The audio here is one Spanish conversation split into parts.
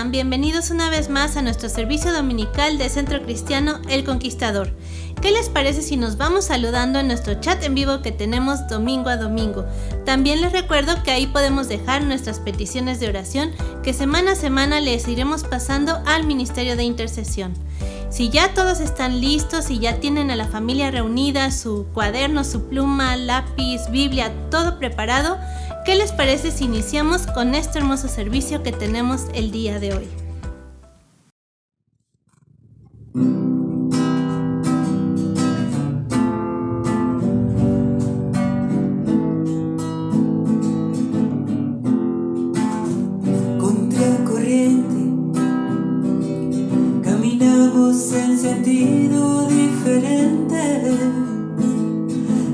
están? Bienvenidos una vez más a nuestro servicio dominical de Centro Cristiano El Conquistador. ¿Qué les parece si nos vamos saludando en nuestro chat en vivo que tenemos domingo a domingo? También les recuerdo que ahí podemos dejar nuestras peticiones de oración que semana a semana les iremos pasando al Ministerio de Intercesión. Si ya todos están listos y ya tienen a la familia reunida, su cuaderno, su pluma, lápiz, Biblia, todo preparado, ¿qué les parece si iniciamos con este hermoso servicio que tenemos el día de hoy? Contracorriente, caminamos en sentido diferente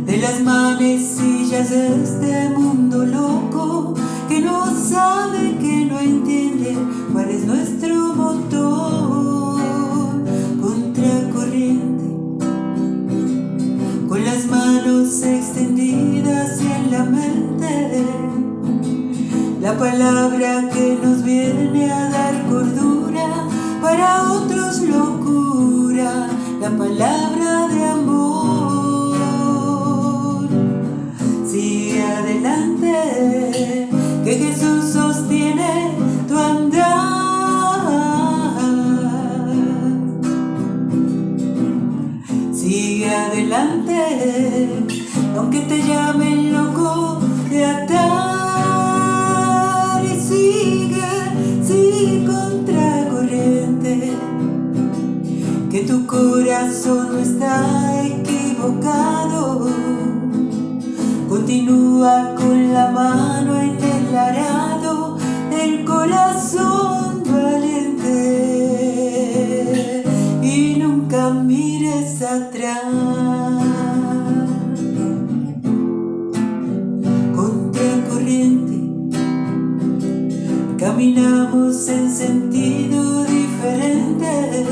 de las manecillas de este mundo loco que no sabe, que no entiende cuál es nuestro motor. Contracorriente, con las manos extendidas y en la mente la palabra que nos viene a dar cordura, para otros locura, la palabra de amor. Sigue adelante, que Jesús sostiene tu andar. Sigue adelante, aunque te llamen loco de atar. Sigue contracorriente, que tu corazón no está equivocado. Continúa con la mano en el arado, el corazón valiente, y nunca mires atrás. Contracorriente, caminamos en sentido diferente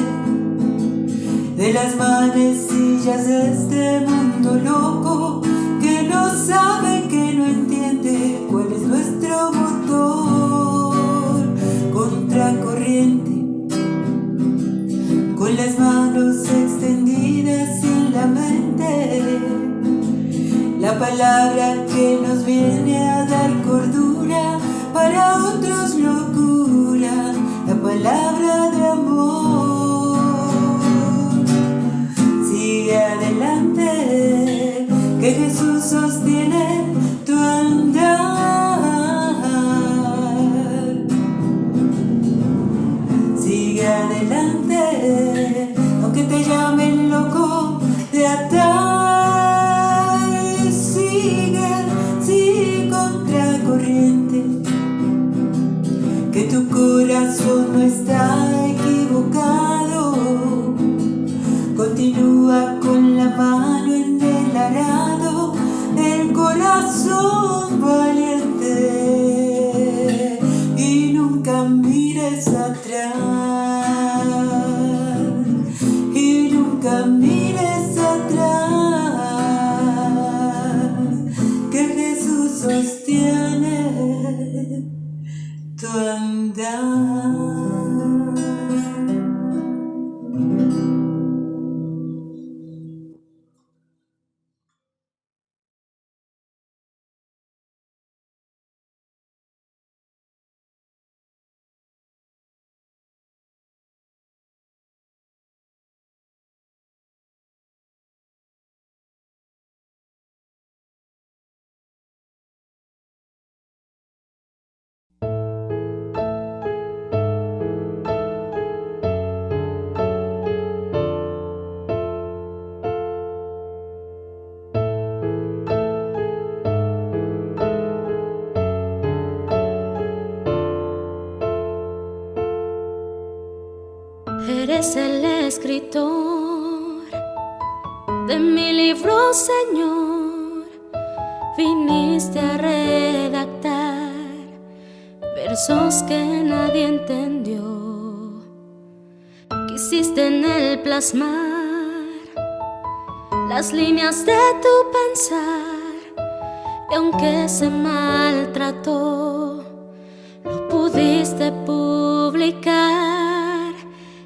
de las manecillas de este mundo loco que no sabe, que no entiende cuál es nuestro motor. Contracorriente, con las manos extendidas y en la mente la palabra que nos viene a dar cordura, para otros locura, la palabra de amor. Sigue adelante, que Jesús sostiene tu andar. Sigue adelante, aunque te llamen loco de atar. Sigue contracorriente, que tu corazón no está equivocado. Continúa con la mano en el arado, el corazón valiente, y nunca mires atrás. Y nunca mires atrás, que Jesús sostiene tu andar. Eres el escritor de mi libro, Señor. Viniste a redactar versos que nadie entendió. Quisiste en él plasmar las líneas de tu pensar, y aunque se maltrató, lo pudiste publicar. publicar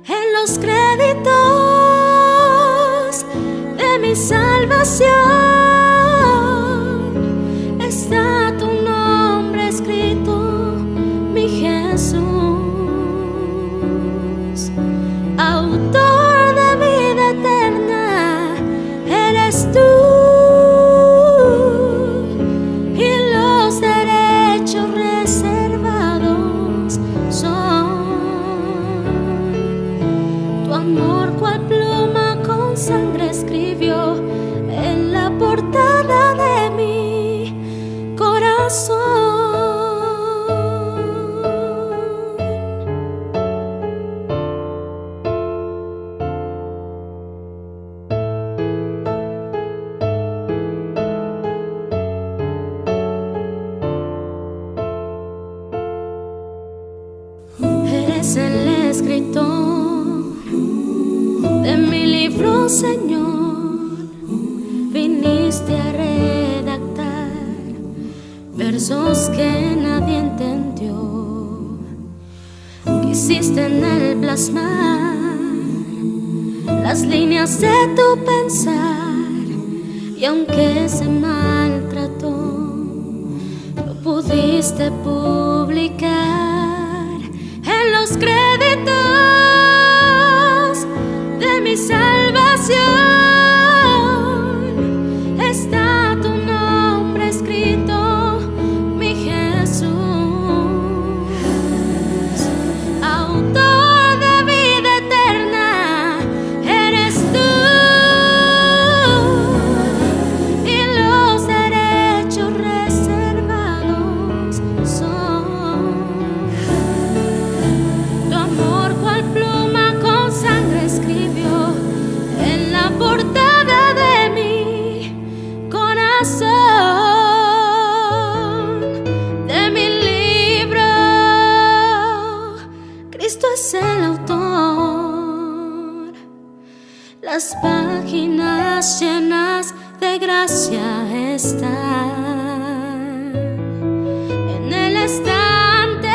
en los créditos de mi salvación. Está tu nombre escrito, mi Jesús, autor de vida eterna, eres tú. Amor cual pluma con sangre escribió en la portada de mi corazón. Eres el escritor de mi libro, Señor, viniste a redactar versos que nadie entendió. Quisiste en él plasmar las líneas de tu pensar, y aunque se maltrató, lo pudiste publicar en los créditos de mi salvación. Está tu nombre escrito, mi Jesús, autor de vida eterna, eres tú. Y los derechos reservados son tu amor cual pluma con sangre escribió en la portada de mi corazón, de mi libro. Cristo es el autor, las páginas llenas de gracia están en el estante,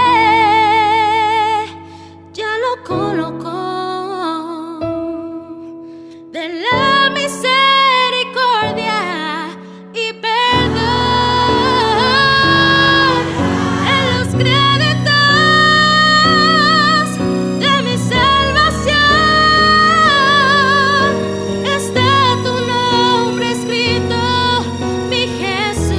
ya lo colocó, de la misericordia y perdón en los créditos de mi salvación. Está tu nombre escrito, mi Jesús,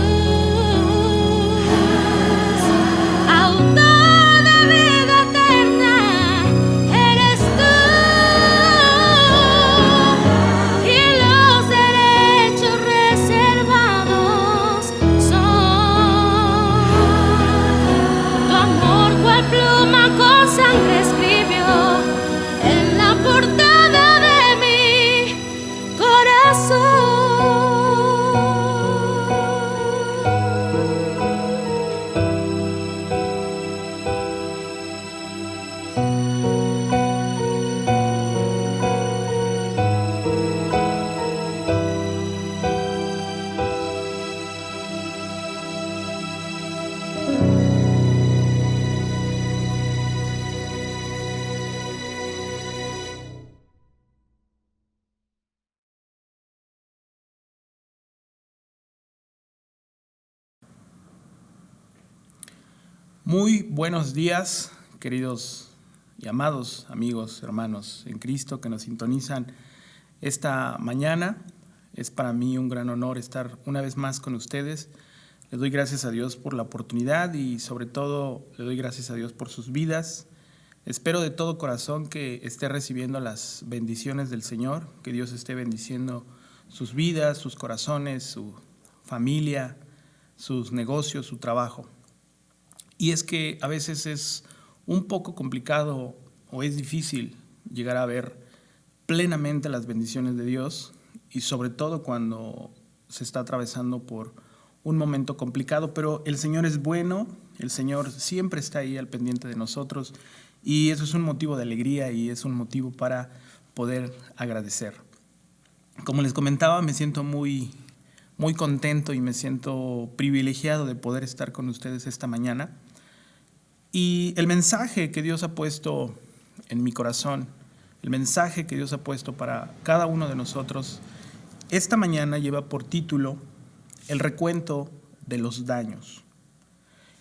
autor de vida eterna, eres tú. Y los derechos reservados son tu amor cual pluma con sangre escribió en la portada de mi corazón. Muy buenos días, queridos y amados amigos, hermanos en Cristo que nos sintonizan esta mañana. Es para mí un gran honor estar una vez más con ustedes. Les doy gracias a Dios por la oportunidad y sobre todo le doy gracias a Dios por sus vidas. Espero de todo corazón que esté recibiendo las bendiciones del Señor, que Dios esté bendiciendo sus vidas, sus corazones, su familia, sus negocios, su trabajo. Y es que a veces es un poco complicado o es difícil llegar a ver plenamente las bendiciones de Dios, y sobre todo cuando se está atravesando por un momento complicado, pero el Señor es bueno, el Señor siempre está ahí al pendiente de nosotros, y eso es un motivo de alegría y es un motivo para poder agradecer. Como les comentaba, me siento muy contento y me siento privilegiado de poder estar con ustedes esta mañana. Y el mensaje que Dios ha puesto en mi corazón, el mensaje que Dios ha puesto para cada uno de nosotros, esta mañana lleva por título el recuento de los daños.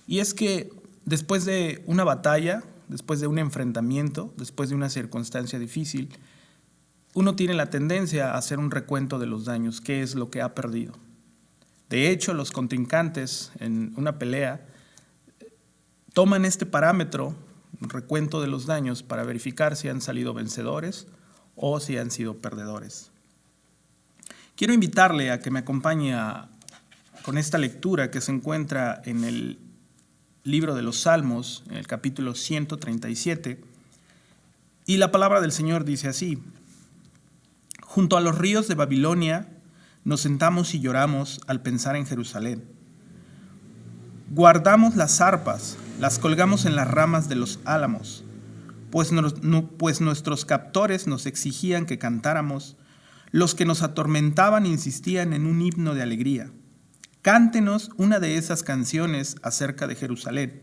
Y es que después de una batalla, después de un enfrentamiento, después de una circunstancia difícil, uno tiene la tendencia a hacer un recuento de los daños, qué es lo que ha perdido. De hecho, los contrincantes en una pelea toman este parámetro, un recuento de los daños, para verificar si han salido vencedores o si han sido perdedores. Quiero invitarle a que me acompañe con esta lectura que se encuentra en el libro de los Salmos, en el capítulo 137, y la palabra del Señor dice así: junto a los ríos de Babilonia nos sentamos y lloramos al pensar en Jerusalén. Guardamos las arpas, las colgamos en las ramas de los álamos, pues nuestros captores nos exigían que cantáramos, los que nos atormentaban insistían en un himno de alegría. Cántenos una de esas canciones acerca de Jerusalén.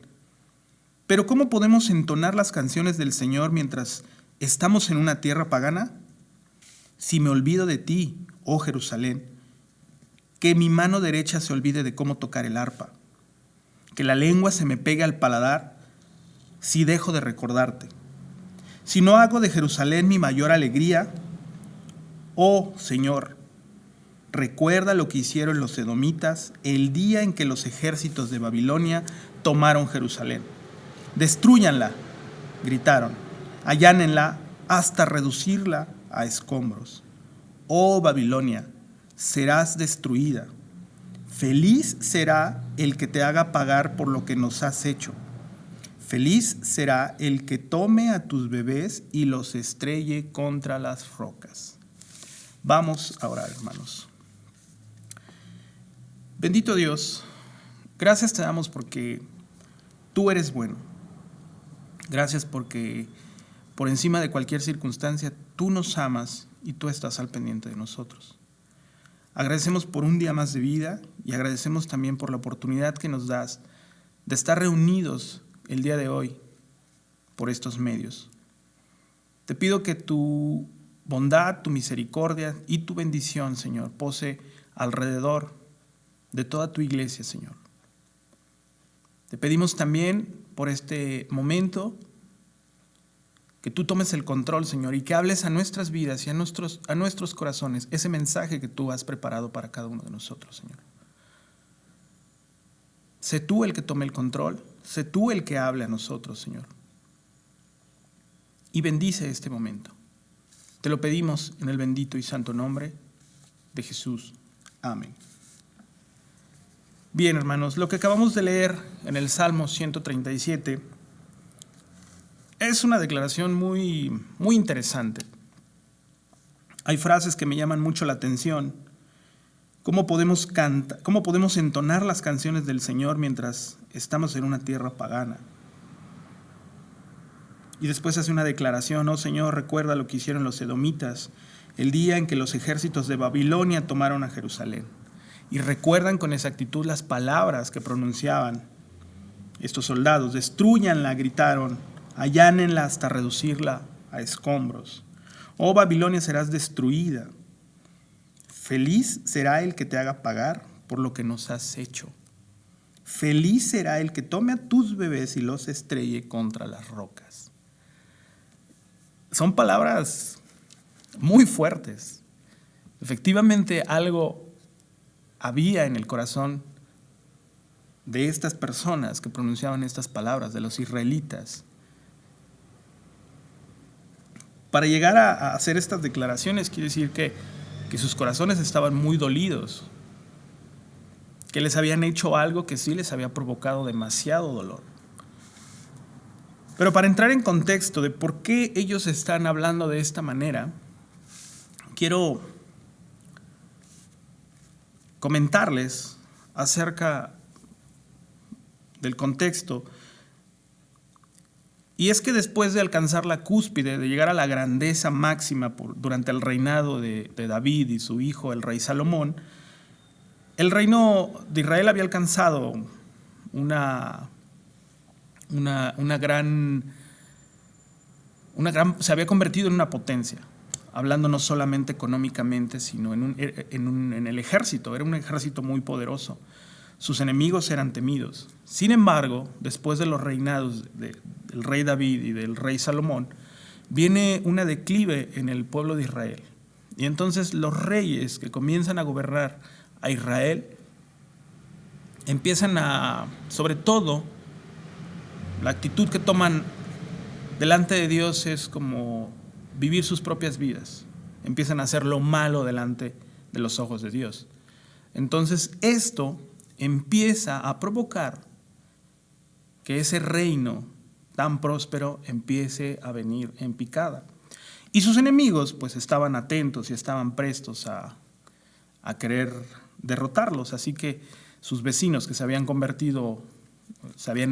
Pero ¿cómo podemos entonar las canciones del Señor mientras estamos en una tierra pagana? Si me olvido de ti, oh Jerusalén, que mi mano derecha se olvide de cómo tocar el arpa, que la lengua se me pegue al paladar si dejo de recordarte. Si no hago de Jerusalén mi mayor alegría, oh Señor, recuerda lo que hicieron los edomitas el día en que los ejércitos de Babilonia tomaron Jerusalén. Destrúyanla, gritaron, allánenla hasta reducirla a escombros. Oh Babilonia, serás destruida. Feliz será el que te haga pagar por lo que nos has hecho. Feliz será el que tome a tus bebés y los estrelle contra las rocas. Vamos a orar, hermanos. Bendito Dios, gracias te damos porque tú eres bueno. Gracias porque por encima de cualquier circunstancia tú nos amas y tú estás al pendiente de nosotros. Agradecemos por un día más de vida y agradecemos también por la oportunidad que nos das de estar reunidos el día de hoy por estos medios. Te pido que tu bondad, tu misericordia y tu bendición, Señor, pose alrededor de toda tu iglesia, Señor. Te pedimos también por este momento que tú tomes el control, Señor, y que hables a nuestras vidas y a nuestros corazones ese mensaje que tú has preparado para cada uno de nosotros, Señor. Sé tú el que tome el control, sé tú el que hable a nosotros, Señor. Y bendice este momento. Te lo pedimos en el bendito y santo nombre de Jesús. Amén. Bien, hermanos, lo que acabamos de leer en el Salmo 137 es una declaración muy interesante. Hay frases que me llaman mucho la atención. ¿Cómo podemos entonar las canciones del Señor mientras estamos en una tierra pagana? Y después hace una declaración: oh Señor, recuerda lo que hicieron los edomitas el día en que los ejércitos de Babilonia tomaron a Jerusalén. Y recuerdan con exactitud las palabras que pronunciaban estos soldados. Destrúyanla, gritaron, allánenla hasta reducirla a escombros. Oh Babilonia, serás destruida. Feliz será el que te haga pagar por lo que nos has hecho. Feliz será el que tome a tus bebés y los estrelle contra las rocas. Son palabras muy fuertes. Efectivamente, algo había en el corazón de estas personas que pronunciaban estas palabras, de los israelitas. Para llegar a hacer estas declaraciones, quiere decir que sus corazones estaban muy dolidos, que les habían hecho algo que sí les había provocado demasiado dolor. Pero para entrar en contexto de por qué ellos están hablando de esta manera, quiero comentarles acerca del contexto. Y es que después de alcanzar la cúspide, de llegar a la grandeza máxima durante el reinado de David y su hijo, el rey Salomón, el reino de Israel había alcanzado una se había convertido en una potencia, hablando no solamente económicamente, sino en el ejército. Era un ejército muy poderoso. Sus enemigos eran temidos. Sin embargo, después de los reinados del rey David y del rey Salomón, viene una declive en el pueblo de Israel. Y entonces los reyes que comienzan a gobernar a Israel empiezan sobre todo, la actitud que toman delante de Dios es como vivir sus propias vidas. Empiezan a hacer lo malo delante de los ojos de Dios. Entonces esto empieza a provocar que ese reino tan próspero empiece a venir en picada. Y sus enemigos pues estaban atentos y estaban prestos a querer derrotarlos. Así que sus vecinos que se habían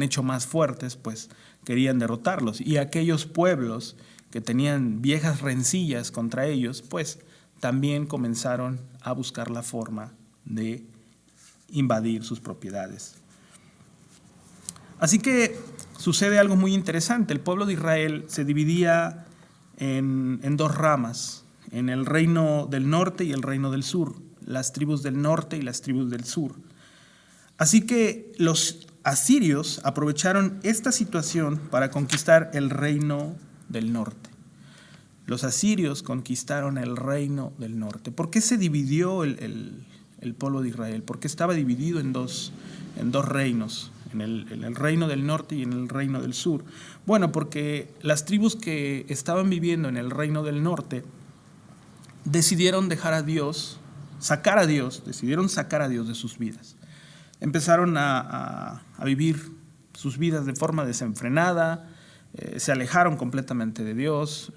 hecho más fuertes, pues querían derrotarlos. Y aquellos pueblos que tenían viejas rencillas contra ellos, pues también comenzaron a buscar la forma de invadir sus propiedades. Así que sucede algo muy interesante. El pueblo de Israel se dividía en dos ramas, en el reino del norte y el reino del sur, las tribus del norte y las tribus del sur. Así que los asirios aprovecharon esta situación para conquistar el reino del norte. Los asirios conquistaron el reino del norte. ¿Por qué se dividió el pueblo de Israel? ¿Por qué estaba dividido en dos reinos? En el reino del norte y en el reino del sur. Bueno, porque las tribus que estaban viviendo en el reino del norte decidieron decidieron sacar a Dios de sus vidas. Empezaron a vivir sus vidas de forma desenfrenada, se alejaron completamente de Dios,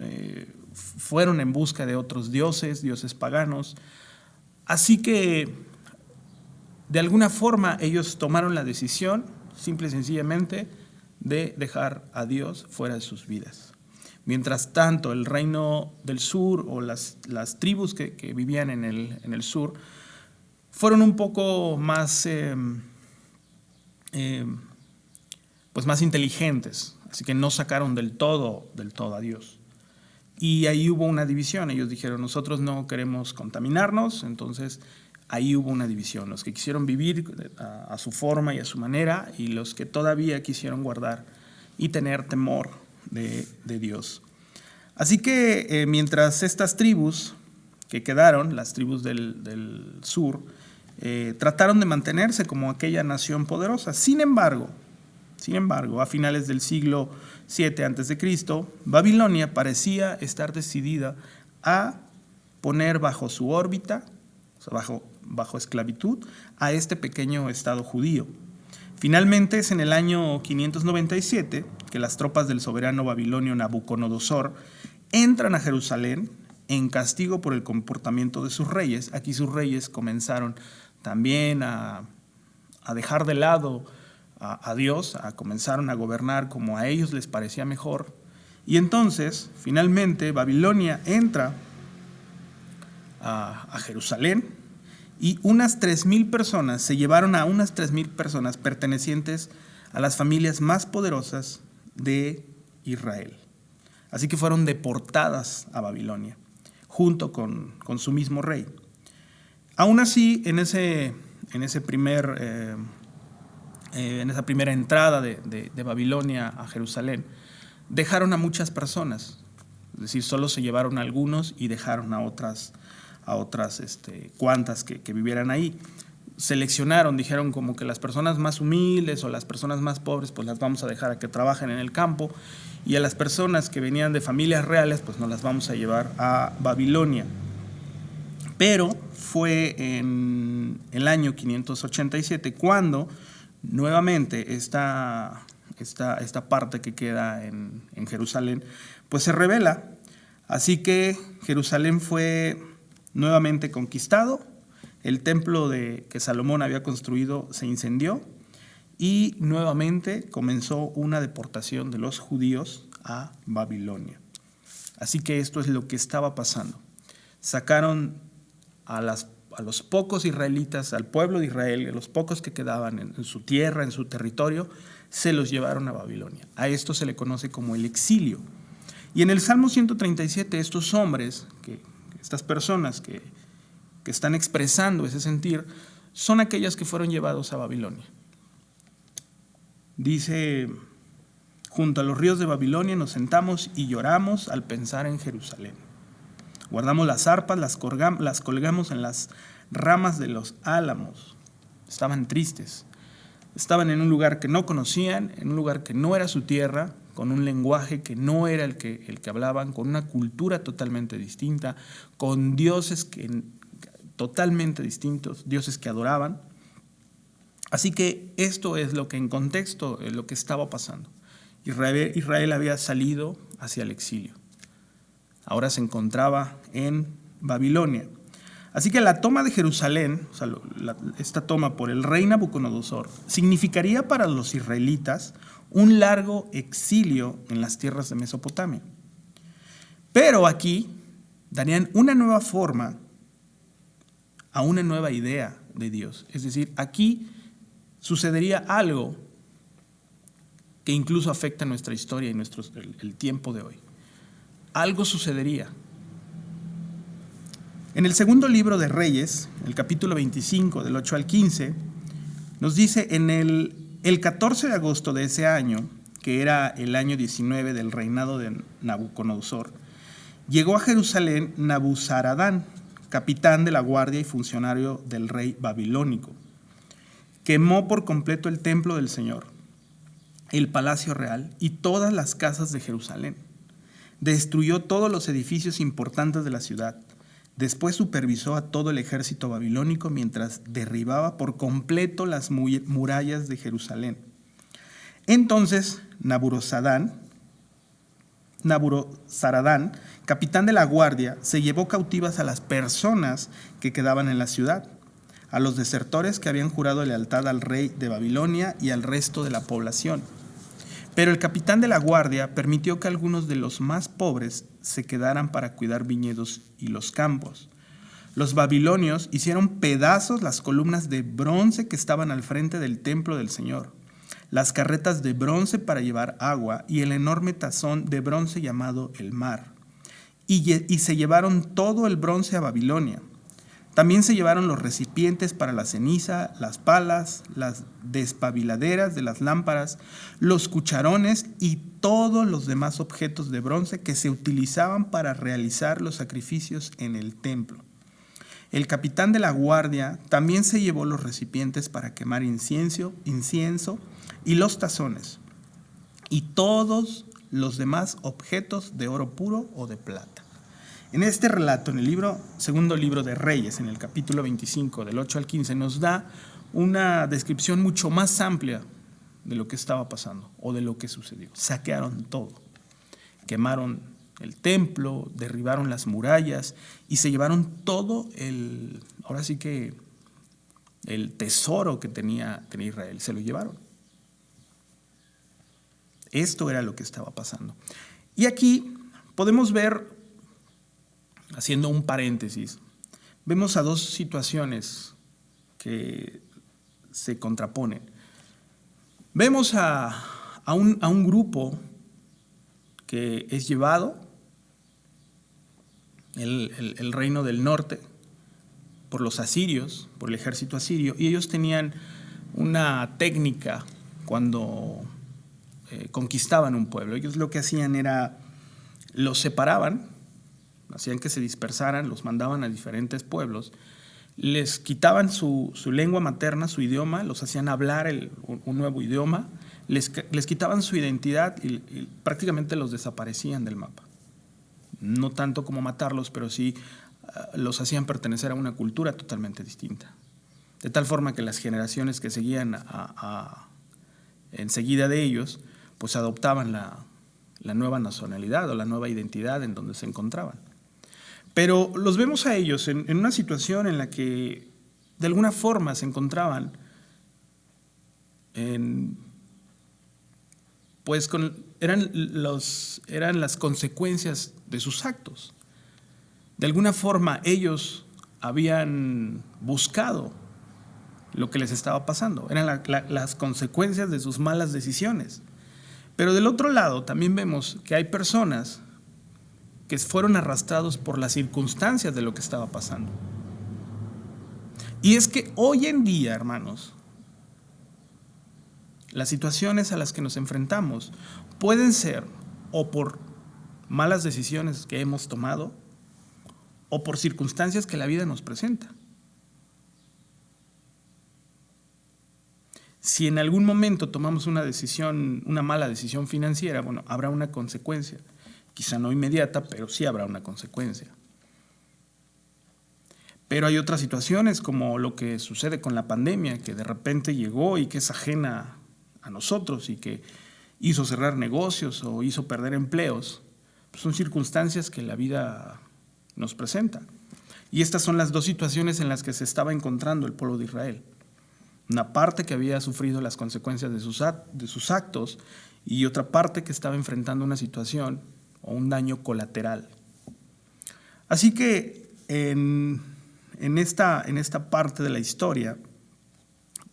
fueron en busca de otros dioses paganos. Así que, de alguna forma, ellos tomaron la decisión, simple y sencillamente, de dejar a Dios fuera de sus vidas. Mientras tanto, el reino del sur o las tribus que vivían en el sur fueron un poco más, pues más inteligentes, así que no sacaron del todo a Dios. Y ahí hubo una división. Ellos dijeron, nosotros no queremos contaminarnos, entonces ahí hubo una división. Los que quisieron vivir a su forma y a su manera, y los que todavía quisieron guardar y tener temor de Dios. Así que mientras estas tribus que quedaron, las tribus del sur, trataron de mantenerse como aquella nación poderosa. Sin embargo, a finales del siglo VII a.C., Babilonia parecía estar decidida a poner bajo su órbita, o sea, bajo esclavitud, a este pequeño estado judío. Finalmente es en el año 597 que las tropas del soberano babilonio Nabucodonosor entran a Jerusalén en castigo por el comportamiento de sus reyes. Aquí sus reyes comenzaron también a dejar de lado a Dios, comenzaron a gobernar como a ellos les parecía mejor. Y entonces, finalmente, Babilonia entra a Jerusalén y unas 3,000 personas, se llevaron a unas 3,000 personas pertenecientes a las familias más poderosas de Israel. Así que fueron deportadas a Babilonia, junto con su mismo rey. Aún así, en esa primera entrada de Babilonia a Jerusalén, dejaron a muchas personas. Es decir, solo se llevaron a algunos y dejaron a otras cuantas que vivieran ahí. Seleccionaron, dijeron como que las personas más humildes o las personas más pobres, pues las vamos a dejar a que trabajen en el campo, y a las personas que venían de familias reales, pues nos las vamos a llevar a Babilonia. Pero fue en el año 587 cuando nuevamente esta parte que queda en Jerusalén, pues se rebela. Así que Jerusalén fue nuevamente conquistado, el templo que Salomón había construido se incendió y nuevamente comenzó una deportación de los judíos a Babilonia. Así que esto es lo que estaba pasando. Sacaron a los pocos israelitas, al pueblo de Israel, a los pocos que quedaban en su tierra, en su territorio, se los llevaron a Babilonia. A esto se le conoce como el exilio. Y en el Salmo 137, estos hombres, estas personas que están expresando ese sentir, son aquellas que fueron llevados a Babilonia. Dice: junto a los ríos de Babilonia nos sentamos y lloramos al pensar en Jerusalén. Guardamos las arpas, las colgamos en las ramas de los álamos. Estaban tristes. Estaban en un lugar que no conocían, en un lugar que no era su tierra, con un lenguaje que no era el que hablaban, con una cultura totalmente distinta, con dioses totalmente distintos, dioses que adoraban. Así que esto es lo que en contexto es lo que estaba pasando. Israel había salido hacia el exilio. Ahora se encontraba en Babilonia. Así que la toma de Jerusalén, o sea, esta toma por el rey Nabucodonosor, significaría para los israelitas un largo exilio en las tierras de Mesopotamia. Pero aquí darían una nueva forma a una nueva idea de Dios. Es decir, aquí sucedería algo que incluso afecta nuestra historia y el tiempo de hoy. Algo sucedería. En el segundo libro de Reyes, el capítulo 25, del 8 al 15, nos dice: en el 14 de agosto de ese año, que era el año 19 del reinado de Nabucodonosor, llegó a Jerusalén Nabuzaradán, capitán de la guardia y funcionario del rey babilónico. Quemó por completo el templo del Señor, el palacio real y todas las casas de Jerusalén. Destruyó todos los edificios importantes de la ciudad. Después supervisó a todo el ejército babilónico mientras derribaba por completo las murallas de Jerusalén. Entonces Nabuzaradán, capitán de la guardia, se llevó cautivas a las personas que quedaban en la ciudad, a los desertores que habían jurado lealtad al rey de Babilonia y al resto de la población. Pero el capitán de la guardia permitió que algunos de los más pobres se quedaran para cuidar viñedos y los campos. Los babilonios hicieron pedazos las columnas de bronce que estaban al frente del templo del Señor, las carretas de bronce para llevar agua y el enorme tazón de bronce llamado el mar. Y se llevaron todo el bronce a Babilonia. También se llevaron los recipientes para la ceniza, las palas, las despabiladeras de las lámparas, los cucharones y todos los demás objetos de bronce que se utilizaban para realizar los sacrificios en el templo. El capitán de la guardia también se llevó los recipientes para quemar incienso y los tazones y todos los demás objetos de oro puro o de plata. En este relato, en el segundo libro de Reyes, en el capítulo 25, del 8 al 15, nos da una descripción mucho más amplia de lo que estaba pasando o de lo que sucedió. Saquearon todo, quemaron el templo, derribaron las murallas y se llevaron todo el tesoro que tenía Israel, se lo llevaron. Esto era lo que estaba pasando. Y aquí podemos ver, haciendo un paréntesis, vemos a dos situaciones que se contraponen. Vemos a un grupo que es llevado, el reino del norte, por los asirios, por el ejército asirio, y ellos tenían una técnica cuando conquistaban un pueblo. Ellos lo que hacían era, los separaban, hacían que se dispersaran, los mandaban a diferentes pueblos, les quitaban su lengua materna, su idioma, los hacían hablar un nuevo idioma, les quitaban su identidad y prácticamente los desaparecían del mapa. No tanto como matarlos, pero sí los hacían pertenecer a una cultura totalmente distinta. De tal forma que las generaciones que seguían enseguida de ellos, pues adoptaban la nueva nacionalidad o la nueva identidad en donde se encontraban. Pero los vemos a ellos en una situación en la que de alguna forma se encontraban eran las consecuencias de sus actos. De alguna forma ellos habían buscado lo que les estaba pasando. Eran las consecuencias de sus malas decisiones. Pero del otro lado también vemos que hay personas que fueron arrastrados por las circunstancias de lo que estaba pasando. Y es que hoy en día, hermanos, las situaciones a las que nos enfrentamos pueden ser o por malas decisiones que hemos tomado o por circunstancias que la vida nos presenta. Si en algún momento tomamos una mala decisión financiera, bueno, habrá una consecuencia. Quizá no inmediata, pero sí habrá una consecuencia. Pero hay otras situaciones como lo que sucede con la pandemia, que de repente llegó y que es ajena a nosotros y que hizo cerrar negocios o hizo perder empleos. Son circunstancias que la vida nos presenta. Y estas son las dos situaciones en las que se estaba encontrando el pueblo de Israel. Una parte que había sufrido las consecuencias de sus actos y otra parte que estaba enfrentando una situación o un daño colateral. Así que en esta parte de la historia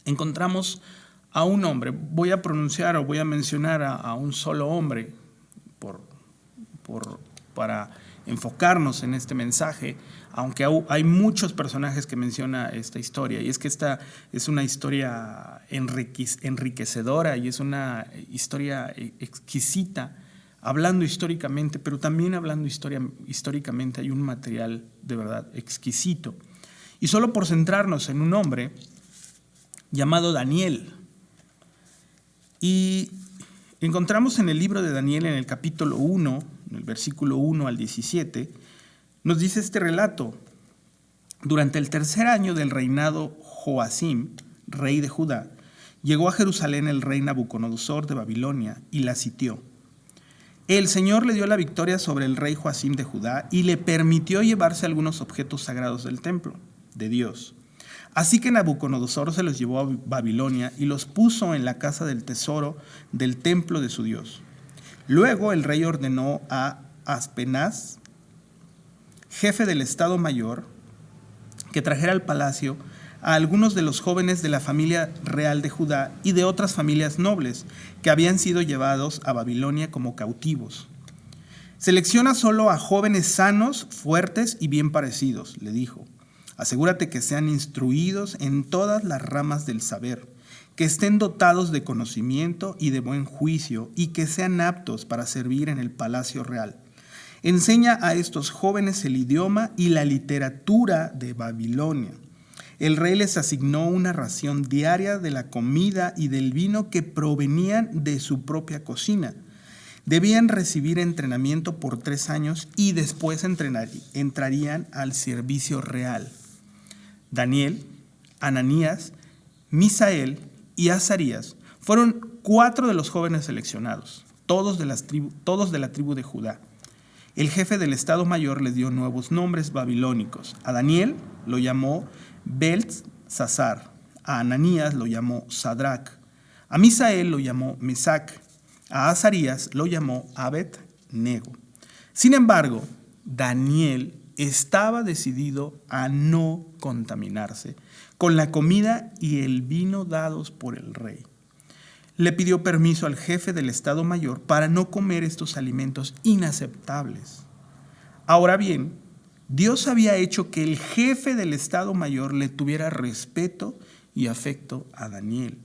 encontramos a un hombre. Voy a mencionar a un solo hombre para enfocarnos en este mensaje, aunque hay muchos personajes que menciona esta historia, y es que esta es una historia enriquecedora y es una historia exquisita, hablando históricamente, pero también hablando históricamente hay un material de verdad exquisito. Y solo por centrarnos en un hombre llamado Daniel. Y encontramos en el libro de Daniel, en el capítulo 1, en el versículo 1 al 17, nos dice este relato: durante el 3er año del reinado Joacim, rey de Judá, llegó a Jerusalén el rey Nabucodonosor de Babilonia y la sitió. El Señor le dio la victoria sobre el rey Joacim de Judá y le permitió llevarse algunos objetos sagrados del templo de Dios. Así que Nabucodonosor se los llevó a Babilonia y los puso en la casa del tesoro del templo de su Dios. Luego el rey ordenó a Aspenaz, jefe del Estado Mayor, que trajera al palacio a algunos de los jóvenes de la familia real de Judá y de otras familias nobles que habían sido llevados a Babilonia como cautivos. Selecciona solo a jóvenes sanos, fuertes y bien parecidos, le dijo. Asegúrate que sean instruidos en todas las ramas del saber, que estén dotados de conocimiento y de buen juicio y que sean aptos para servir en el palacio real. Enseña a estos jóvenes el idioma y la literatura de Babilonia. El rey les asignó una ración diaria de la comida y del vino que provenían de su propia cocina. Debían recibir entrenamiento por 3 años y después entrarían al servicio real. Daniel, Ananías, Misael y Azarías fueron 4 de los jóvenes seleccionados, todos de la tribu de Judá. El jefe del Estado Mayor les dio nuevos nombres babilónicos. A Daniel lo llamó Beltsasar, a Ananías lo llamó Sadrach, a Misael lo llamó Mesac, a Azarías lo llamó Abed-Nego. Sin embargo, Daniel estaba decidido a no contaminarse con la comida y el vino dados por el rey. Le pidió permiso al jefe del Estado Mayor para no comer estos alimentos inaceptables. Ahora bien, Dios había hecho que el jefe del Estado Mayor le tuviera respeto y afecto a Daniel.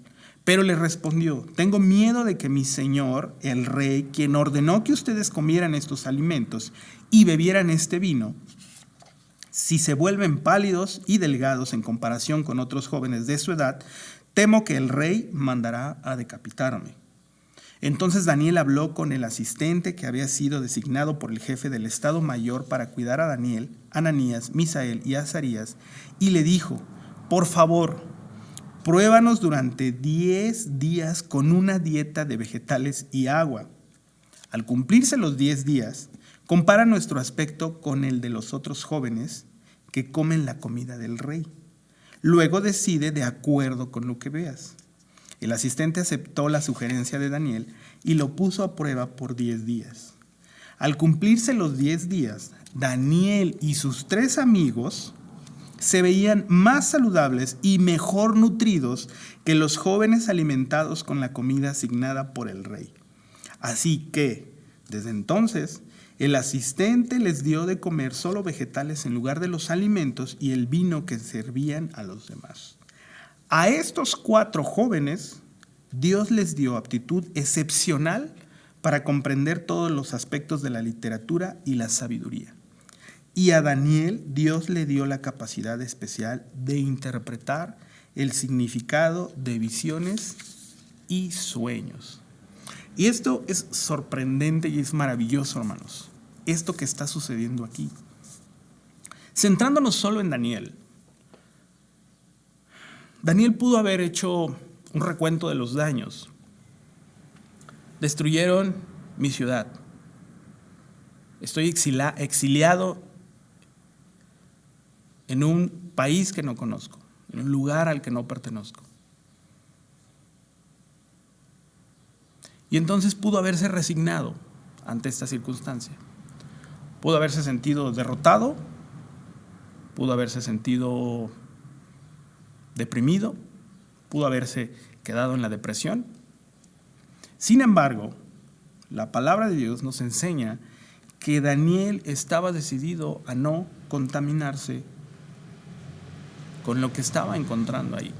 Pero le respondió: tengo miedo de que mi señor, el rey, quien ordenó que ustedes comieran estos alimentos y bebieran este vino, si se vuelven pálidos y delgados en comparación con otros jóvenes de su edad, temo que el rey mandará a decapitarme. Entonces Daniel habló con el asistente que había sido designado por el jefe del Estado Mayor para cuidar a Daniel, Ananías, Misael y Azarías, y le dijo: por favor, pruébanos durante 10 días con una dieta de vegetales y agua. Al cumplirse los 10 días, compara nuestro aspecto con el de los otros jóvenes que comen la comida del rey. Luego decide de acuerdo con lo que veas. El asistente aceptó la sugerencia de Daniel y lo puso a prueba por 10 días. Al cumplirse los 10 días, Daniel y sus 3 amigos se veían más saludables y mejor nutridos que los jóvenes alimentados con la comida asignada por el rey. Así que, desde entonces, el asistente les dio de comer solo vegetales en lugar de los alimentos y el vino que servían a los demás. A estos 4 jóvenes, Dios les dio aptitud excepcional para comprender todos los aspectos de la literatura y la sabiduría. Y a Daniel, Dios le dio la capacidad especial de interpretar el significado de visiones y sueños. Y esto es sorprendente y es maravilloso, hermanos. Esto que está sucediendo aquí. Centrándonos solo en Daniel. Daniel pudo haber hecho un recuento de los daños. Destruyeron mi ciudad. Estoy exiliado en un país que no conozco, en un lugar al que no pertenezco. Y entonces pudo haberse resignado ante esta circunstancia. Pudo haberse sentido derrotado, pudo haberse sentido deprimido, pudo haberse quedado en la depresión. Sin embargo, la palabra de Dios nos enseña que Daniel estaba decidido a no contaminarse con lo que estaba encontrando ahí.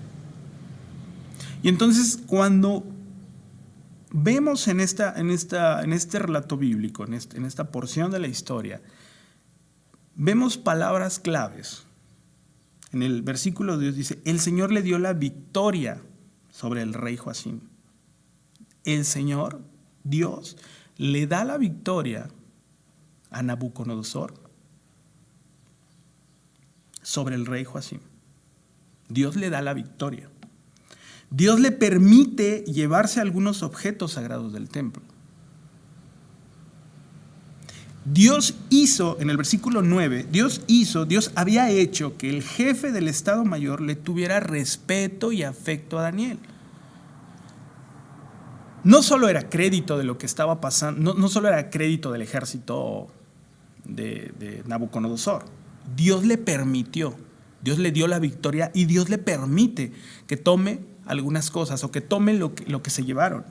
Y entonces, cuando vemos en este relato bíblico, en esta porción de la historia, vemos palabras claves. En el versículo 2 dice: el Señor le dio la victoria sobre el rey Joacim. El Señor, Dios, le da la victoria a Nabucodonosor sobre el rey Joacim. Dios le da la victoria. Dios le permite llevarse algunos objetos sagrados del templo. Dios hizo, en el versículo 9, Dios había hecho que el jefe del Estado Mayor le tuviera respeto y afecto a Daniel. No solo era crédito de lo que estaba pasando, no solo era crédito del ejército de Nabucodonosor. Dios le permitió, Dios le dio la victoria y Dios le permite que tome algunas cosas o que tome lo que se llevaron.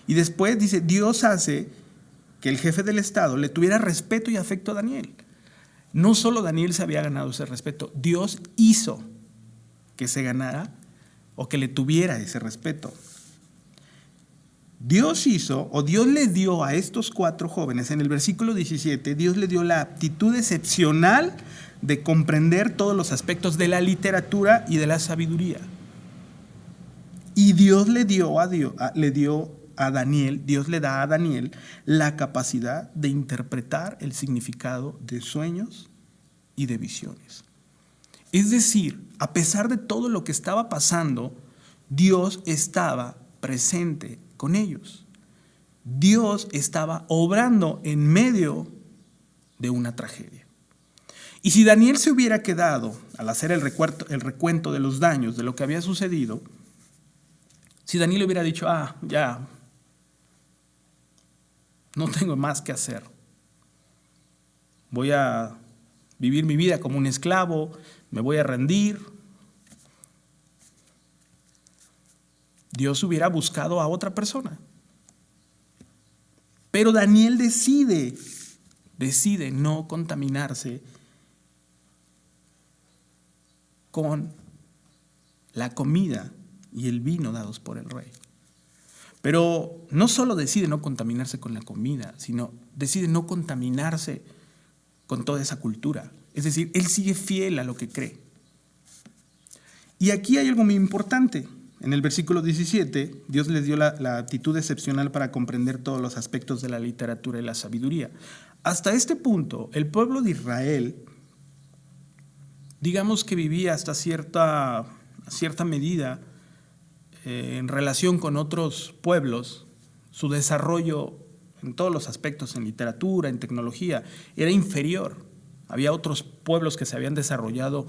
Y después dice, Dios hace que el jefe del Estado le tuviera respeto y afecto a Daniel. No solo Daniel se había ganado ese respeto, Dios hizo que se ganara o que le tuviera ese respeto. Dios le dio a estos 4 jóvenes, en el versículo 17, Dios le dio la aptitud excepcional de comprender todos los aspectos de la literatura y de la sabiduría. Y Dios le da a Daniel la capacidad de interpretar el significado de sueños y de visiones. Es decir, a pesar de todo lo que estaba pasando, Dios estaba presente con ellos. Dios estaba obrando en medio de una tragedia. Y si Daniel se hubiera quedado al hacer el recuento de los daños, de lo que había sucedido, si Daniel hubiera dicho, ya, no tengo más que hacer, voy a vivir mi vida como un esclavo, me voy a rendir, Dios hubiera buscado a otra persona. Pero Daniel decide no contaminarse con la comida y el vino dados por el rey. Pero no solo decide no contaminarse con la comida, sino decide no contaminarse con toda esa cultura. Es decir, él sigue fiel a lo que cree. Y aquí hay algo muy importante. En el versículo 17, Dios les dio la aptitud excepcional para comprender todos los aspectos de la literatura y la sabiduría. Hasta este punto, el pueblo de Israel, digamos que vivía hasta cierta medida en relación con otros pueblos. Su desarrollo en todos los aspectos, en literatura, en tecnología, era inferior. Había otros pueblos que se habían desarrollado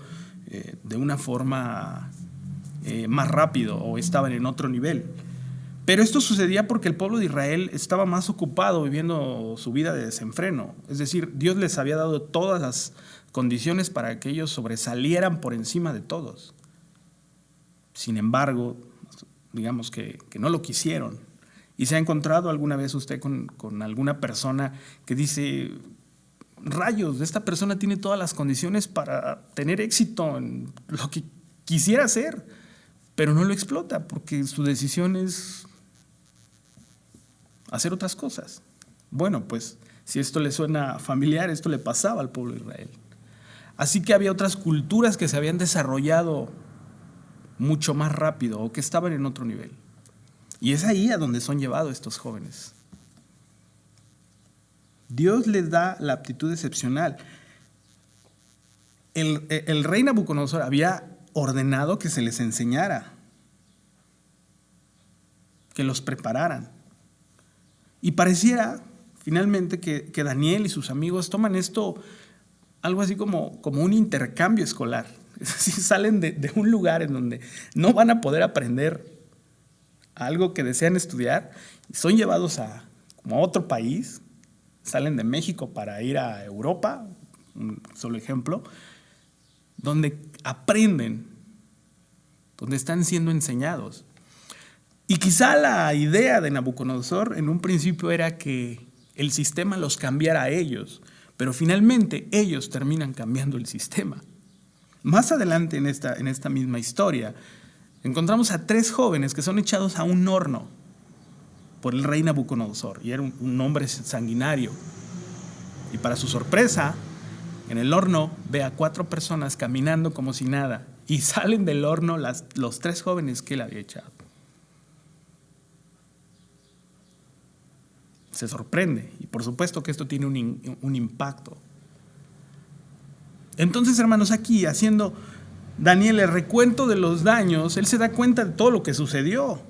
de una forma más rápido o estaban en otro nivel. Pero esto sucedía porque el pueblo de Israel estaba más ocupado viviendo su vida de desenfreno. Es decir, Dios les había dado todas las condiciones para que ellos sobresalieran por encima de todos. Sin embargo, digamos que no lo quisieron. ¿Y se ha encontrado alguna vez usted con alguna persona que dice, rayos, esta persona tiene todas las condiciones para tener éxito en lo que quisiera hacer, pero no lo explota porque su decisión es hacer otras cosas? Bueno, pues si esto le suena familiar, esto le pasaba al pueblo de Israel. Así que había otras culturas que se habían desarrollado mucho más rápido o que estaban en otro nivel. Y es ahí a donde son llevados estos jóvenes. Dios les da la aptitud excepcional. El rey Nabucodonosor había ordenado que se les enseñara, que los prepararan. Y pareciera finalmente que Daniel y sus amigos toman esto algo así como un intercambio escolar. Es decir, salen de un lugar en donde no van a poder aprender algo que desean estudiar y son llevados a otro país. Salen de México para ir a Europa, un solo ejemplo, donde aprenden, donde están siendo enseñados. Y quizá la idea de Nabucodonosor en un principio era que el sistema los cambiara a ellos, pero finalmente ellos terminan cambiando el sistema. Más adelante en esta misma historia encontramos a 3 jóvenes que son echados a un horno por el rey Nabucodonosor, y era un hombre sanguinario. Y para su sorpresa, en el horno ve a 4 personas caminando como si nada, y salen del horno los 3 jóvenes que él había echado. Se sorprende, y por supuesto que esto tiene un impacto. Entonces, hermanos, aquí haciendo Daniel el recuento de los daños, él se da cuenta de todo lo que sucedió.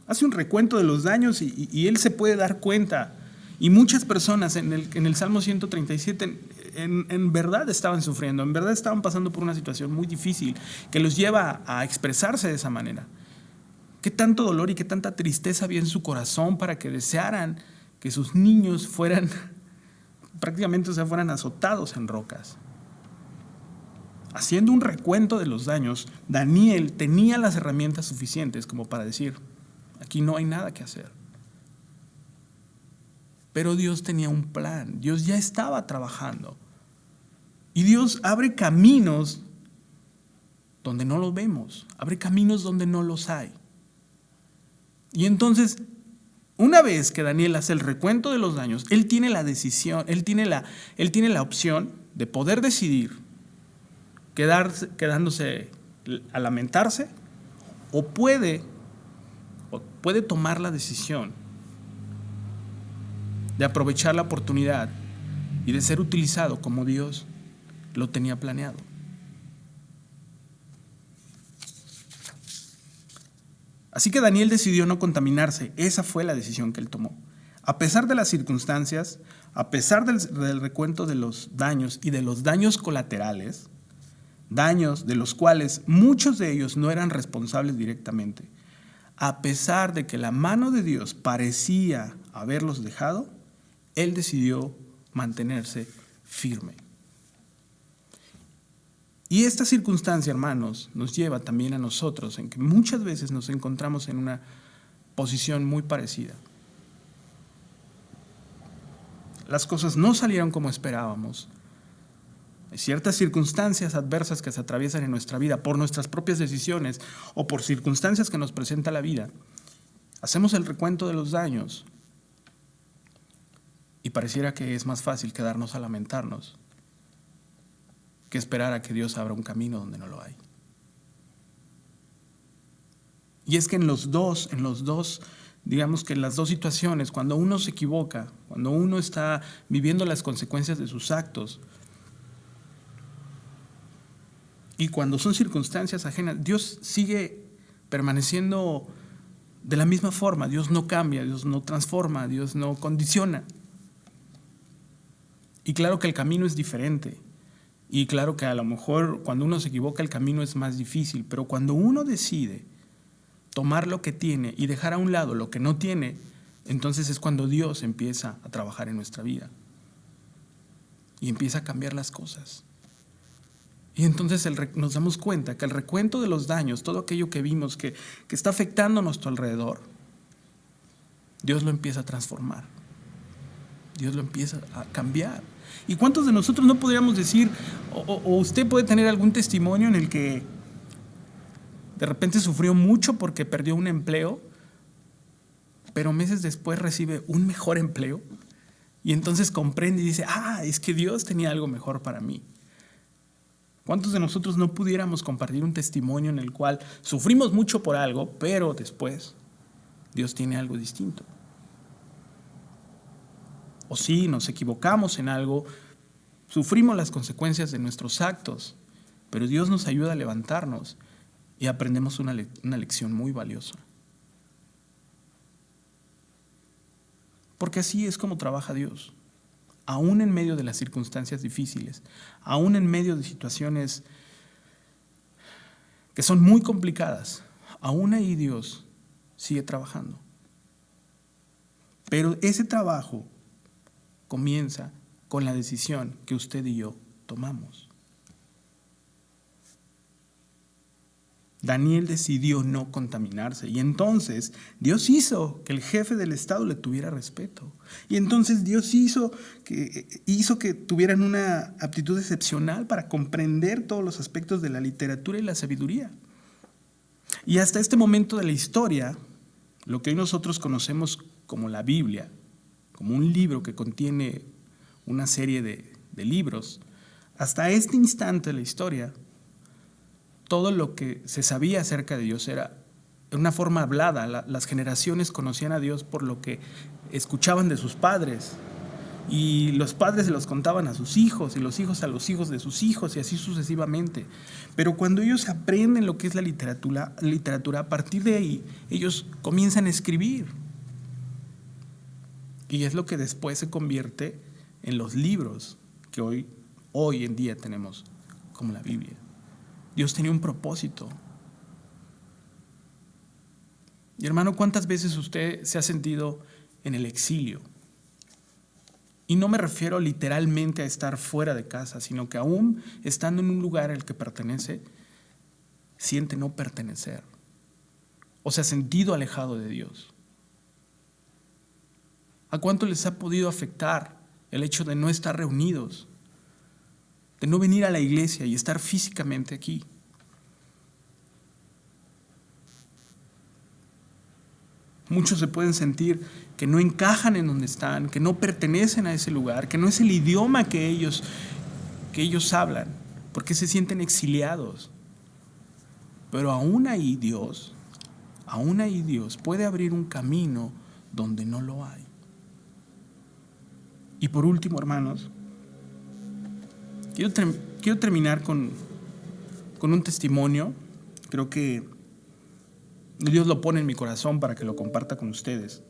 Hace un recuento de los daños y él se puede dar cuenta. Y muchas personas en el Salmo 137 en verdad estaban sufriendo, en verdad estaban pasando por una situación muy difícil que los lleva a expresarse de esa manera. Qué tanto dolor y qué tanta tristeza había en su corazón para que desearan que sus niños fueran azotados en rocas. Haciendo un recuento de los daños, Daniel tenía las herramientas suficientes como para decir, aquí no hay nada que hacer. Pero Dios tenía un plan, Dios ya estaba trabajando. Y Dios abre caminos donde no los vemos, abre caminos donde no los hay. Y entonces, una vez que Daniel hace el recuento de los daños, él tiene la decisión, él tiene la opción de poder decidir quedándose a lamentarse, o puede tomar la decisión de aprovechar la oportunidad y de ser utilizado como Dios lo tenía planeado. Así que Daniel decidió no contaminarse. Esa fue la decisión que él tomó. A pesar de las circunstancias, a pesar del recuento de los daños y de los daños colaterales, daños de los cuales muchos de ellos no eran responsables directamente, a pesar de que la mano de Dios parecía haberlos dejado, él decidió mantenerse firme. Y esta circunstancia, hermanos, nos lleva también a nosotros en que muchas veces nos encontramos en una posición muy parecida. Las cosas no salieron como esperábamos. Hay ciertas circunstancias adversas que se atraviesan en nuestra vida por nuestras propias decisiones o por circunstancias que nos presenta la vida. Hacemos el recuento de los daños y pareciera que es más fácil quedarnos a lamentarnos que esperar a que Dios abra un camino donde no lo hay. Y es que en los dos, digamos que en las dos situaciones, cuando uno se equivoca, cuando uno está viviendo las consecuencias de sus actos, y cuando son circunstancias ajenas, Dios sigue permaneciendo de la misma forma. Dios no cambia, Dios no transforma, Dios no condiciona. Y claro que el camino es diferente. Y claro que a lo mejor cuando uno se equivoca el camino es más difícil, pero cuando uno decide tomar lo que tiene y dejar a un lado lo que no tiene, entonces es cuando Dios empieza a trabajar en nuestra vida. y empieza a cambiar las cosas. Y entonces nos damos cuenta que el recuento de los daños, todo aquello que vimos que está afectando a nuestro alrededor, Dios lo empieza a transformar. Dios lo empieza a cambiar. ¿Y cuántos de nosotros no podríamos decir, o usted puede tener algún testimonio en el que de repente sufrió mucho porque perdió un empleo, pero meses después recibe un mejor empleo y entonces comprende y dice, es que Dios tenía algo mejor para mí? ¿Cuántos de nosotros no pudiéramos compartir un testimonio en el cual sufrimos mucho por algo, pero después Dios tiene algo distinto? O sí, nos equivocamos en algo, sufrimos las consecuencias de nuestros actos, pero Dios nos ayuda a levantarnos y aprendemos una lección muy valiosa. Porque así es como trabaja Dios. Aún en medio de las circunstancias difíciles, aún en medio de situaciones que son muy complicadas, aún ahí Dios sigue trabajando. Pero ese trabajo comienza con la decisión que usted y yo tomamos. Daniel decidió no contaminarse y entonces Dios hizo que el jefe del estado le tuviera respeto. Y entonces Dios hizo que tuvieran una aptitud excepcional para comprender todos los aspectos de la literatura y la sabiduría. Y hasta este momento de la historia, lo que hoy nosotros conocemos como la Biblia, como un libro que contiene una serie de libros, hasta este instante de la historia, todo lo que se sabía acerca de Dios era en una forma hablada. Las generaciones conocían a Dios por lo que escuchaban de sus padres. Y los padres se los contaban a sus hijos y los hijos a los hijos de sus hijos y así sucesivamente. Pero cuando ellos aprenden lo que es la literatura, a partir de ahí ellos comienzan a escribir. Y es lo que después se convierte en los libros que hoy en día tenemos como la Biblia. Dios tenía un propósito. Y hermano, ¿cuántas veces usted se ha sentido en el exilio? Y no me refiero literalmente a estar fuera de casa, sino que aún estando en un lugar al que pertenece, siente no pertenecer. O se ha sentido alejado de Dios. ¿A cuánto les ha podido afectar el hecho de no estar reunidos? De no venir a la iglesia y estar físicamente aquí. Muchos se pueden sentir que no encajan en donde están, que no pertenecen a ese lugar, que no es el idioma que ellos hablan, porque se sienten exiliados. Pero aún ahí Dios puede abrir un camino donde no lo hay. Y por último, hermanos, quiero terminar con un testimonio. Creo que Dios lo pone en mi corazón para que lo comparta con ustedes.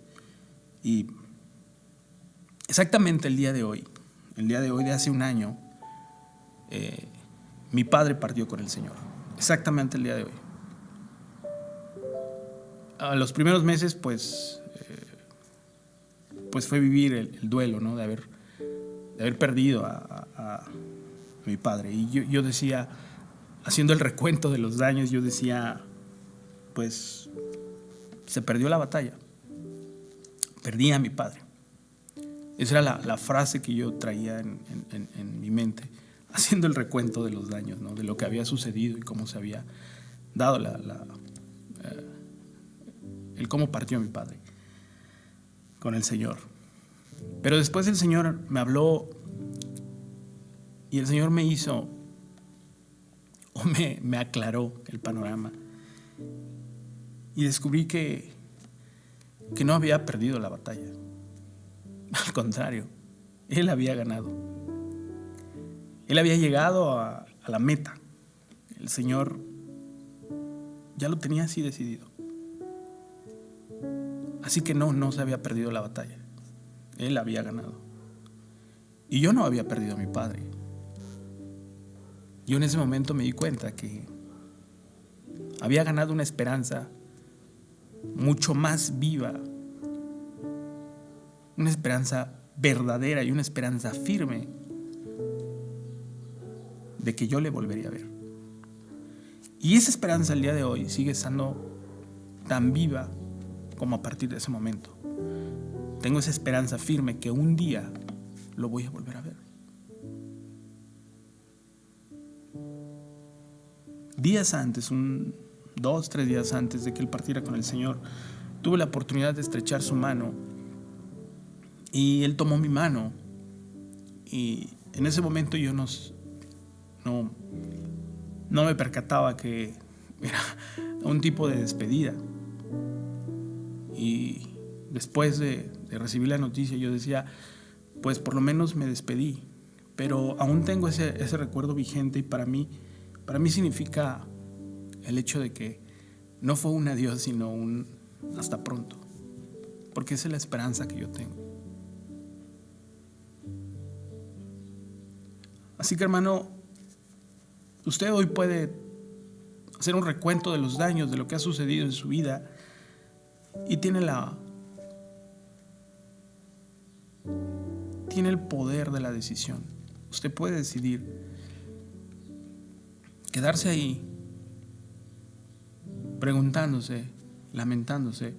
Y exactamente el día de hoy de hace un año, mi padre partió con el Señor. Exactamente el día de hoy. A los primeros meses, pues fue vivir el duelo, ¿no? de haber perdido a mi padre. Y yo decía, haciendo el recuento de los daños, yo decía, pues se perdió la batalla. Perdí a mi padre. Esa era la frase que yo traía en mi mente, haciendo el recuento de los daños, ¿no? De lo que había sucedido y cómo se había dado el cómo partió mi padre con el Señor. Pero después el Señor me habló y el Señor me hizo, o me aclaró el panorama. Y descubrí que no había perdido la batalla. Al contrario, Él había ganado. Él había llegado a la meta. El Señor ya lo tenía así decidido. Así que no se había perdido la batalla. Él había ganado. Y yo no había perdido a mi padre. Yo en ese momento me di cuenta que había ganado una esperanza mucho más viva, una esperanza verdadera y una esperanza firme de que yo le volvería a ver. Y esa esperanza al día de hoy sigue estando tan viva como a partir de ese momento. Tengo esa esperanza firme que un día lo voy a volver a ver. Días antes, 2, 3 días antes de que él partiera con el Señor, tuve la oportunidad de estrechar su mano y él tomó mi mano, y en ese momento yo no me percataba que era un tipo de despedida. Y después de recibir la noticia yo decía, pues por lo menos me despedí, pero aún tengo ese recuerdo vigente, y para mí significa el hecho de que no fue un adiós, sino un hasta pronto, porque esa es la esperanza que yo tengo. Así que, hermano, usted hoy puede hacer un recuento de los daños, de lo que ha sucedido en su vida, y tiene el poder de la decisión. Usted puede decidir quedarse ahí preguntándose, lamentándose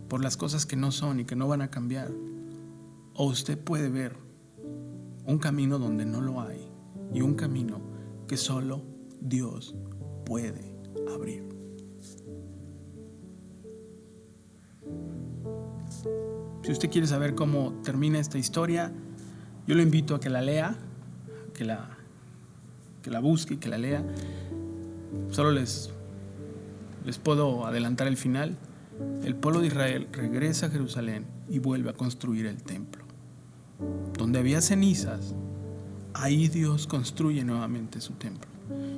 por las cosas que no son y que no van a cambiar, o usted puede ver un camino donde no lo hay, y un camino que solo Dios puede abrir. Si usted quiere saber cómo termina esta historia, yo lo invito a que la lea, que la busque y que la lea. Solo les puedo adelantar el final. El pueblo de Israel regresa a Jerusalén y vuelve a construir el templo. Donde había cenizas, ahí Dios construye nuevamente su templo.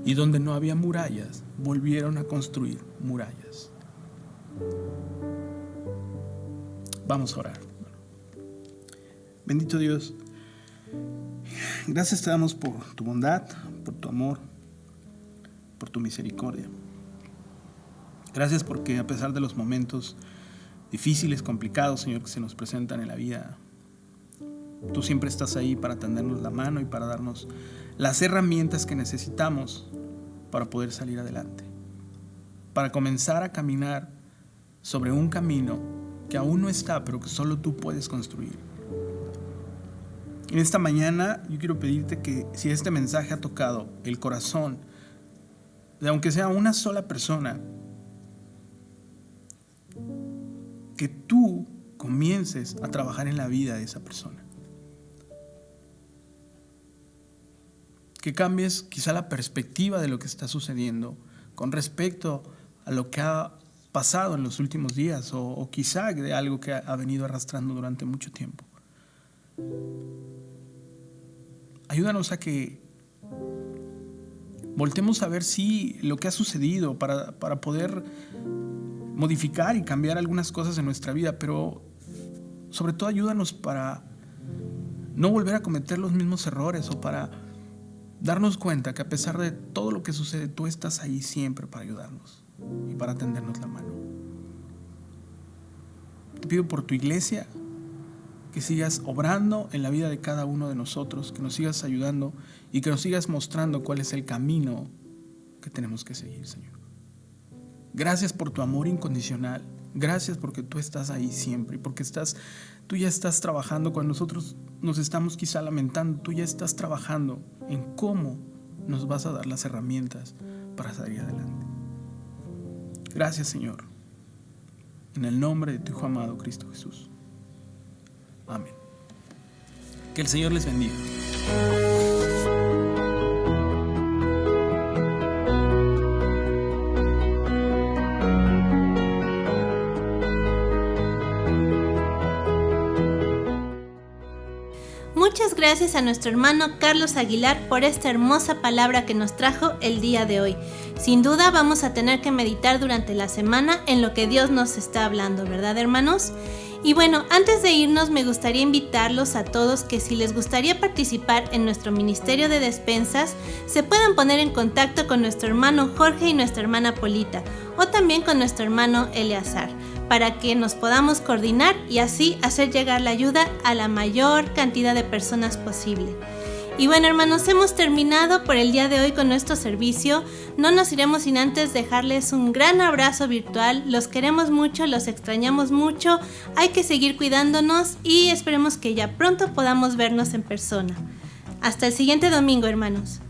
Y donde no había murallas, volvieron a construir murallas. Vamos a orar. Bendito Dios, gracias te damos por tu bondad, por tu amor, por tu misericordia. Gracias porque a pesar de los momentos difíciles, complicados, Señor, que se nos presentan en la vida, tú siempre estás ahí para tendernos la mano y para darnos las herramientas que necesitamos para poder salir adelante, para comenzar a caminar sobre un camino que aún no está, pero que solo tú puedes construir. En esta mañana yo quiero pedirte que si este mensaje ha tocado el corazón de aunque sea una sola persona, que tú comiences a trabajar en la vida de esa persona. Que cambies quizá la perspectiva de lo que está sucediendo con respecto a lo que ha pasado en los últimos días, o quizá de algo que ha venido arrastrando durante mucho tiempo. Ayúdanos a que voltemos a ver si lo que ha sucedido para poder modificar y cambiar algunas cosas en nuestra vida, pero sobre todo ayúdanos para no volver a cometer los mismos errores, o para darnos cuenta que a pesar de todo lo que sucede, tú estás ahí siempre para ayudarnos y para tendernos la mano. Te pido por tu iglesia que sigas obrando en la vida de cada uno de nosotros, que nos sigas ayudando y que nos sigas mostrando cuál es el camino que tenemos que seguir, Señor. Gracias por tu amor incondicional. Gracias porque tú estás ahí siempre, y porque tú ya estás trabajando cuando nosotros nos estamos quizá lamentando. Tú ya estás trabajando en cómo nos vas a dar las herramientas para salir adelante. Gracias, Señor. En el nombre de tu Hijo amado, Cristo Jesús. Amén. Que el Señor les bendiga. Muchas gracias a nuestro hermano Carlos Aguilar por esta hermosa palabra que nos trajo el día de hoy. Sin duda vamos a tener que meditar durante la semana en lo que Dios nos está hablando, ¿verdad, hermanos? Y bueno, antes de irnos me gustaría invitarlos a todos que si les gustaría participar en nuestro ministerio de despensas, se puedan poner en contacto con nuestro hermano Jorge y nuestra hermana Polita, o también con nuestro hermano Eleazar, para que nos podamos coordinar y así hacer llegar la ayuda a la mayor cantidad de personas posible. Y bueno, hermanos, hemos terminado por el día de hoy con nuestro servicio. No nos iremos sin antes dejarles un gran abrazo virtual. Los queremos mucho, los extrañamos mucho. Hay que seguir cuidándonos y esperemos que ya pronto podamos vernos en persona. Hasta el siguiente domingo, hermanos.